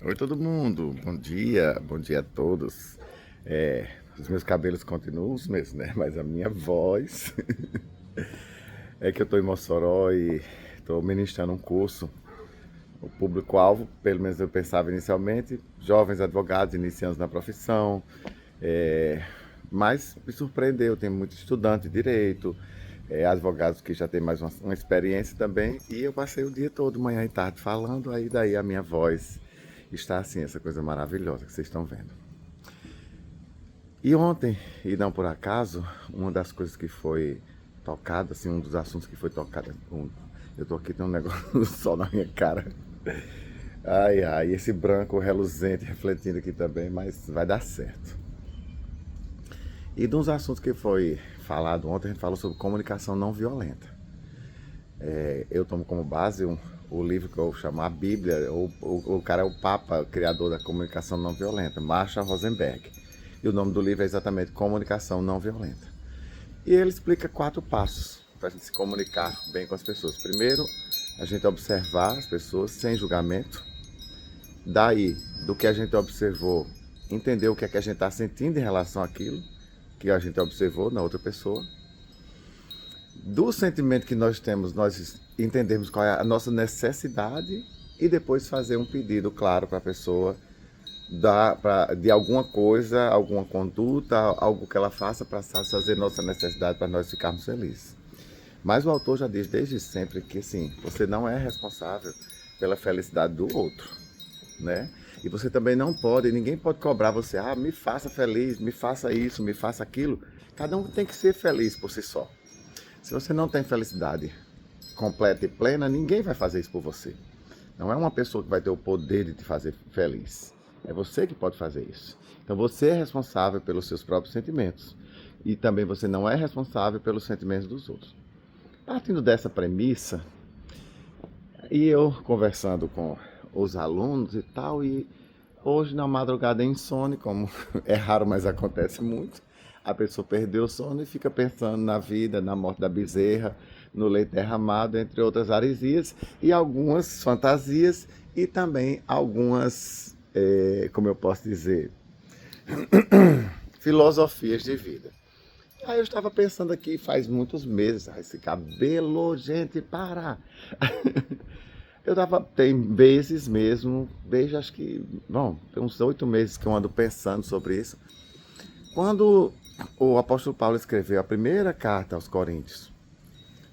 Oi todo mundo, bom dia a todos. Os meus cabelos continuam os mesmos, né? Mas a minha voz é que eu estou em Mossoró e estou ministrando um curso. O público-alvo, pelo menos eu pensava inicialmente, jovens advogados iniciantes na profissão, é, mas me surpreendeu, tem muito estudante de direito, advogados que já têm mais uma experiência também, e eu passei o dia todo, manhã e tarde, falando, aí daí a minha voz está assim, essa coisa maravilhosa que vocês estão vendo. E ontem, e não por acaso, uma das coisas que foi tocada, assim, um dos assuntos que foi tocado, eu tô aqui, tem um negócio do sol na minha cara. Ai, ai, esse branco reluzente refletindo aqui também, mas vai dar certo. E de uns assuntos que foi falado ontem, a gente falou sobre comunicação não violenta. Eu tomo como base o livro que eu chamo a Bíblia, o cara é o Papa, o criador da comunicação não violenta, Marshall Rosenberg. E o nome do livro é exatamente Comunicação Não Violenta. E ele explica 4 passos para a gente se comunicar bem com as pessoas. Primeiro, a gente observar as pessoas sem julgamento. Daí, do que a gente observou, entender o que é que a gente está sentindo em relação àquilo que a gente observou na outra pessoa. Do sentimento que nós temos, nós entendemos qual é a nossa necessidade e depois fazer um pedido claro para a pessoa de alguma coisa, alguma conduta, algo que ela faça para satisfazer nossa necessidade, para nós ficarmos felizes. Mas o autor já diz desde sempre que sim, você não é responsável pela felicidade do outro, né? E você também não pode, ninguém pode cobrar você, me faça feliz, me faça isso, me faça aquilo. Cada um tem que ser feliz por si só. Se você não tem felicidade completa e plena, ninguém vai fazer isso por você. Não é uma pessoa que vai ter o poder de te fazer feliz. É você que pode fazer isso. Então você é responsável pelos seus próprios sentimentos. E também você não é responsável pelos sentimentos dos outros. Partindo dessa premissa, e eu conversando com os alunos e tal, e hoje na madrugada é insônia, como é raro, mas acontece muito. A pessoa perdeu o sono e fica pensando na vida, na morte da bezerra, no leite derramado, entre outras heresias, e algumas fantasias, e também algumas, como eu posso dizer, filosofias de vida. Aí eu estava pensando aqui faz muitos meses, esse cabelo, gente, para! Eu tava, tem meses mesmo, desde acho que, bom, tem uns 8 meses que eu ando pensando sobre isso. Quando o apóstolo Paulo escreveu a primeira carta aos Coríntios,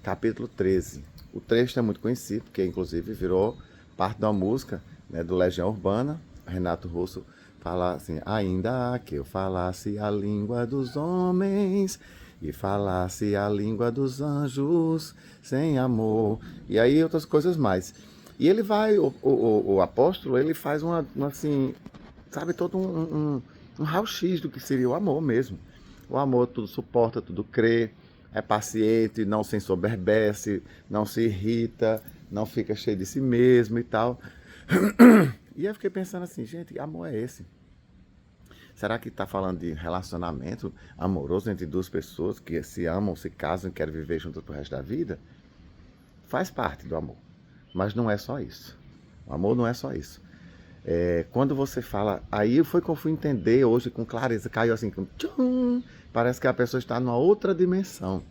capítulo 13, o trecho é muito conhecido, porque inclusive virou parte da música, né, do Legião Urbana. Renato Russo fala assim: ainda que eu falasse a língua dos homens e falasse a língua dos anjos sem amor, e aí outras coisas mais. E ele vai, o apóstolo, ele faz uma assim, sabe, todo um raio-x do que seria o amor mesmo. O amor tudo suporta, tudo crê, é paciente, não se ensoberbece, não se irrita, não fica cheio de si mesmo e tal. E eu fiquei pensando assim, gente, que amor é esse? Será que está falando de relacionamento amoroso entre duas pessoas que se amam, se casam e querem viver juntas pro resto da vida? Faz parte do amor, mas não é só isso. O amor não é só isso. Quando você fala, aí foi que eu fui entender hoje com clareza, caiu assim, tchum, parece que a pessoa está numa outra dimensão.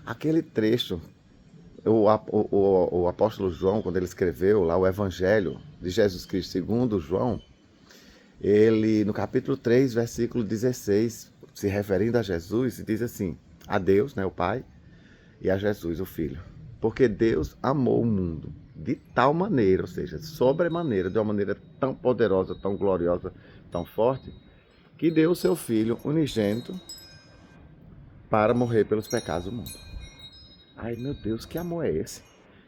Aquele trecho, o apóstolo João, quando ele escreveu lá o Evangelho de Jesus Cristo segundo João, ele, no capítulo 3, versículo 16, se referindo a Jesus, diz assim: a Deus, né, o Pai, e a Jesus, o Filho. Porque Deus amou o mundo de tal maneira, ou seja, sobremaneira, de uma maneira tão poderosa, tão gloriosa, tão forte, que deu o seu Filho unigênito para morrer pelos pecados do mundo. Ai, meu Deus, que amor é esse?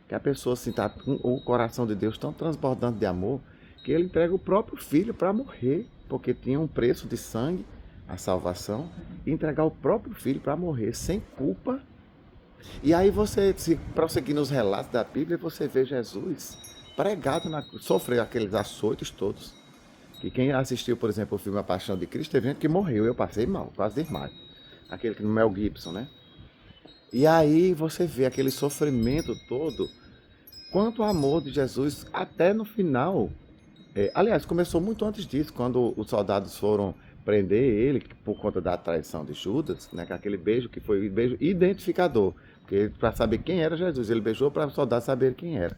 Que a pessoa assim, tá com o coração de Deus tão transbordante de amor, que ele entrega o próprio filho para morrer, porque tinha um preço de sangue, a salvação, e entregar o próprio filho para morrer sem culpa. E aí você, se prosseguir nos relatos da Bíblia, você vê Jesus pregado, sofreu aqueles açoites todos. Que quem assistiu, por exemplo, o filme A Paixão de Cristo, teve gente que morreu, eu passei mal, quase desmaio. Aquele que no Mel Gibson, né? E aí você vê aquele sofrimento todo, quanto o amor de Jesus, até no final, Aliás, começou muito antes disso, quando os soldados foram prender ele por conta da traição de Judas, né, com aquele beijo que foi o beijo identificador, porque para saber quem era Jesus, ele beijou para os soldados saber quem era.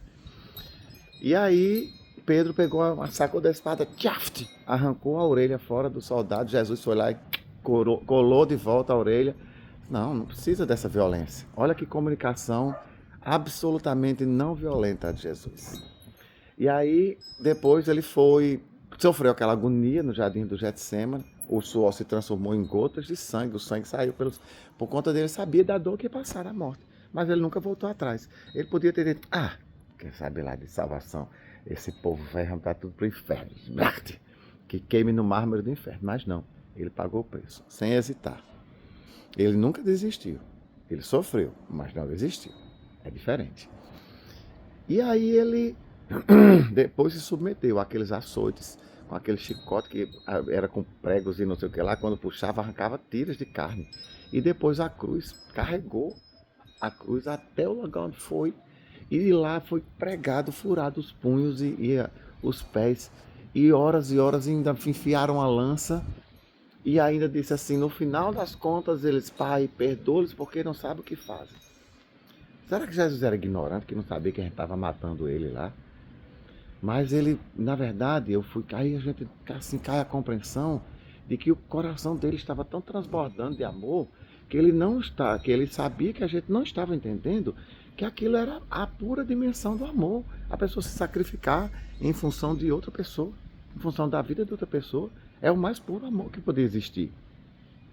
E aí Pedro pegou uma sacou da espada, tchaft, arrancou a orelha fora do soldado. Jesus foi lá e colou de volta a orelha. Não, não precisa dessa violência. Olha que comunicação absolutamente não violenta de Jesus. E aí, depois ele sofreu aquela agonia no jardim do Getsêmani, o suor se transformou em gotas de sangue, o sangue saiu por conta dele, sabia da dor que ia passar a morte, mas ele nunca voltou atrás. Ele podia ter dito, quer saber lá de salvação, esse povo vai arrancar tudo para o inferno, que queime no mármore do inferno, mas não, ele pagou o preço, sem hesitar. Ele nunca desistiu, ele sofreu, mas não desistiu, é diferente. E aí ele depois se submeteu àqueles açoites, com aquele chicote que era com pregos e não sei o que lá, quando puxava arrancava tiras de carne. E depois a cruz, carregou a cruz até o lugar onde foi, e lá foi pregado, furado os punhos e os pés, e horas ainda enfiaram a lança, e ainda disse assim, no final das contas, eles, Pai, perdoa-lhes porque não sabem o que fazem. Será que Jesus era ignorante, que não sabia que a gente estava matando ele lá? Mas ele, na verdade, aí a gente assim cai a compreensão de que o coração dele estava tão transbordando de amor que ele sabia que a gente não estava entendendo que aquilo era a pura dimensão do amor. A pessoa se sacrificar em função de outra pessoa, em função da vida de outra pessoa, é o mais puro amor que poderia existir.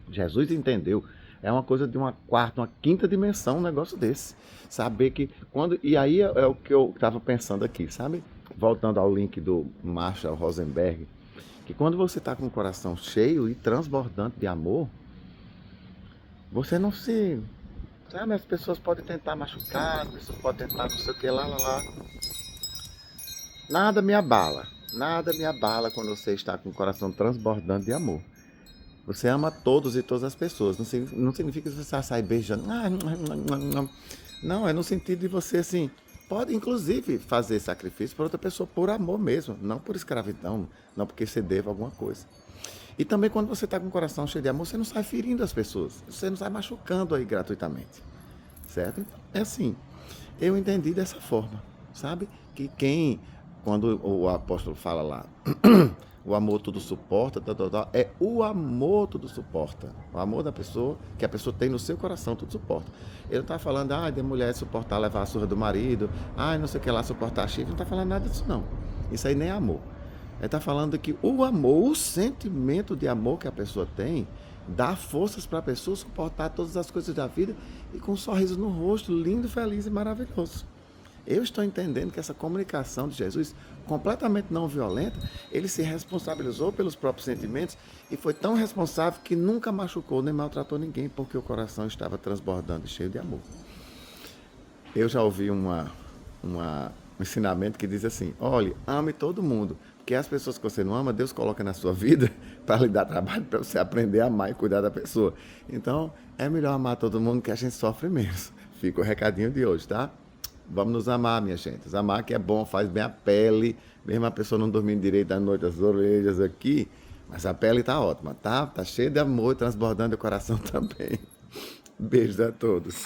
Jesus entendeu. É uma coisa de uma quarta, uma quinta dimensão um negócio desse. Saber que quando. E aí é o que eu estava pensando aqui, sabe? Voltando ao link do Marshall Rosenberg, que quando você está com o coração cheio e transbordante de amor, você não se. Sabe, as pessoas podem tentar machucar, as pessoas podem tentar não sei o que lá. Nada me abala. Nada me abala quando você está com o coração transbordante de amor. Você ama todos e todas as pessoas. Não significa que você vai sair beijando. Não, é no sentido de você, assim, pode inclusive fazer sacrifício por outra pessoa por amor mesmo, não por escravidão, não porque você deva alguma coisa. E também quando você está com o coração cheio de amor, você não sai ferindo as pessoas, você não sai machucando aí gratuitamente, certo? Então, é assim, eu entendi dessa forma, sabe? Que quando o apóstolo fala lá, o amor tudo suporta, é o amor tudo suporta. O amor da pessoa, que a pessoa tem no seu coração, tudo suporta. Ele não está falando, de mulher suportar levar a surra do marido, não sei o que lá, suportar chifre, não está falando nada disso não. Isso aí nem é amor. Ele está falando que o amor, o sentimento de amor que a pessoa tem, dá forças para a pessoa suportar todas as coisas da vida e com um sorriso no rosto, lindo, feliz e maravilhoso. Eu estou entendendo que essa comunicação de Jesus, completamente não violenta, ele se responsabilizou pelos próprios sentimentos e foi tão responsável que nunca machucou nem maltratou ninguém, porque o coração estava transbordando e cheio de amor. Eu já ouvi um ensinamento que diz assim, olhe, ame todo mundo, porque as pessoas que você não ama, Deus coloca na sua vida para lhe dar trabalho, para você aprender a amar e cuidar da pessoa. Então, é melhor amar todo mundo que a gente sofre menos. Fica o recadinho de hoje, tá? Vamos nos amar, minha gente. Amar que é bom, faz bem a pele. Mesmo a pessoa não dormindo direito à noite, as orelhas aqui. Mas a pele tá ótima, tá? Tá cheia de amor, transbordando o coração também. Beijos a todos.